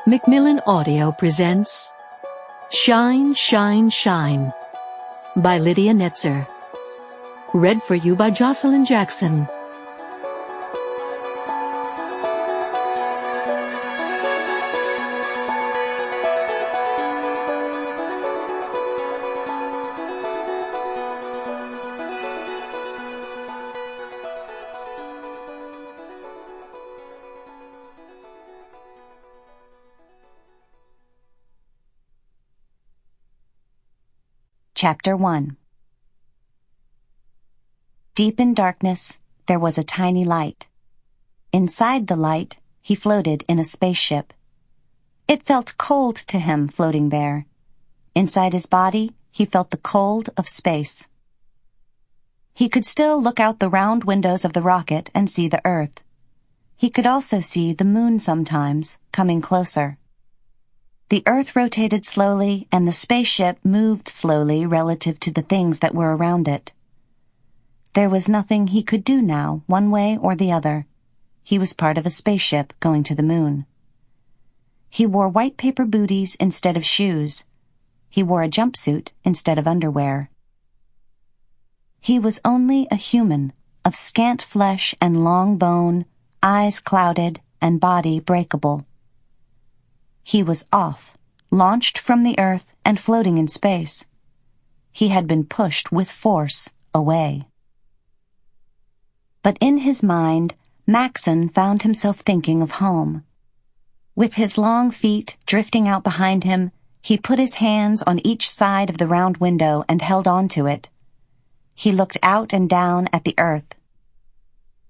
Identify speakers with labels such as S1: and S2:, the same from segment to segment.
S1: Macmillan Audio presents Shine, Shine, Shine by Lydia Netzer. Read for you by Joshilyn Jackson.
S2: Chapter 1. Deep in darkness, there was a tiny light. Inside the light, he floated in a spaceship. It felt cold to him floating there. Inside his body, he felt the cold of space. He could still look out the round windows of the rocket and see the Earth. He could also see the moon sometimes, coming closer. The Earth rotated slowly, and the spaceship moved slowly relative to the things that were around it. There was nothing he could do now, one way or the other. He was part of a spaceship going to the moon. He wore white paper booties instead of shoes. He wore a jumpsuit instead of underwear. He was only a human, of scant flesh and long bone, eyes clouded and body breakable. He was off, launched from the Earth and floating in space. He had been pushed with force away. But in his mind, Maxon found himself thinking of home. With his long feet drifting out behind him, he put his hands on each side of the round window and held on to it. He looked out and down at the Earth.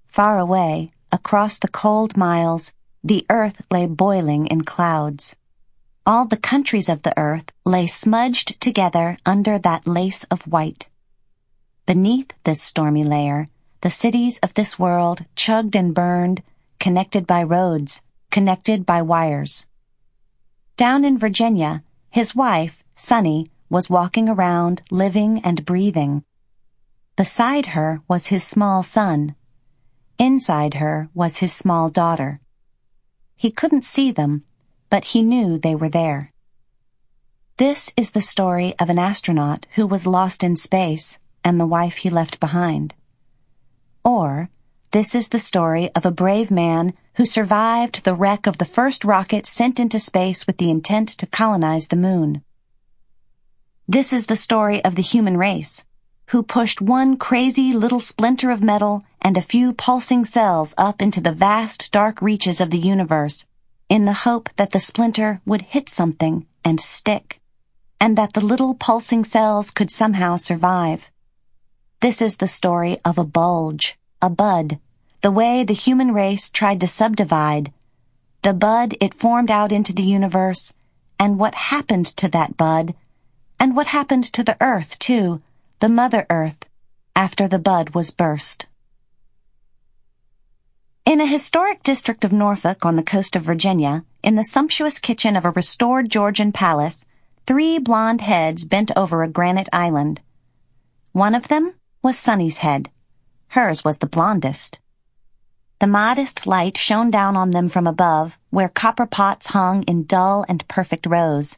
S2: Far away, across the cold miles, the Earth lay boiling in clouds. All the countries of the Earth lay smudged together under that lace of white. Beneath this stormy layer, the cities of this world chugged and burned, connected by roads, connected by wires. Down in Virginia, his wife, Sunny, was walking around, living and breathing. Beside her was his small son. Inside her was his small daughter. He couldn't see them, but he knew they were there. This is the story of an astronaut who was lost in space and the wife he left behind. Or, this is the story of a brave man who survived the wreck of the first rocket sent into space with the intent to colonize the moon. This is the story of the human race, who pushed one crazy little splinter of metal and a few pulsing cells up into the vast dark reaches of the universe, in the hope that the splinter would hit something and stick, and that the little pulsing cells could somehow survive. This is the story of a bulge, a bud, the way the human race tried to subdivide. The bud it formed out into the universe, and what happened to that bud, and what happened to the Earth, too, the Mother Earth, after the bud was burst. In a historic district of Norfolk on the coast of Virginia, in the sumptuous kitchen of a restored Georgian palace, 3 blonde heads bent over a granite island. One of them was Sunny's head. Hers was the blondest. The modest light shone down on them from above, where copper pots hung in dull and perfect rows.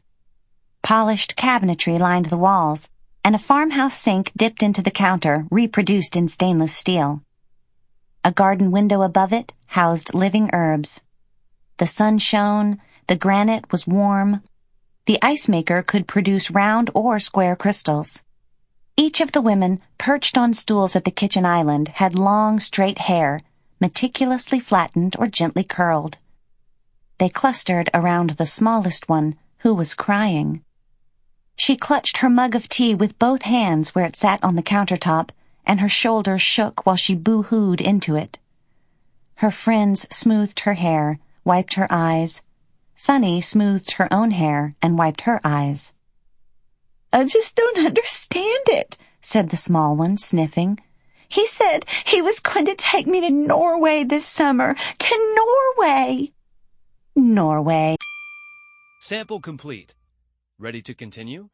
S2: Polished cabinetry lined the walls, and a farmhouse sink dipped into the counter, reproduced in stainless steel. A garden window above it housed living herbs. The sun shone, the granite was warm. The ice maker could produce round or square crystals. Each of the women, perched on stools at the kitchen island, had long, straight hair, meticulously flattened or gently curled. They clustered around the smallest one, who was crying. She clutched her mug of tea with both hands where it sat on the countertop, and her shoulders shook while she boo-hooed into it. Her friends smoothed her hair, wiped her eyes. Sunny smoothed her own hair and wiped her eyes.
S3: "I just don't understand it," said the small one, sniffing. "He said he was going to take me to Norway this summer. To Norway!"
S2: Norway.
S4: Sample complete. Ready to continue?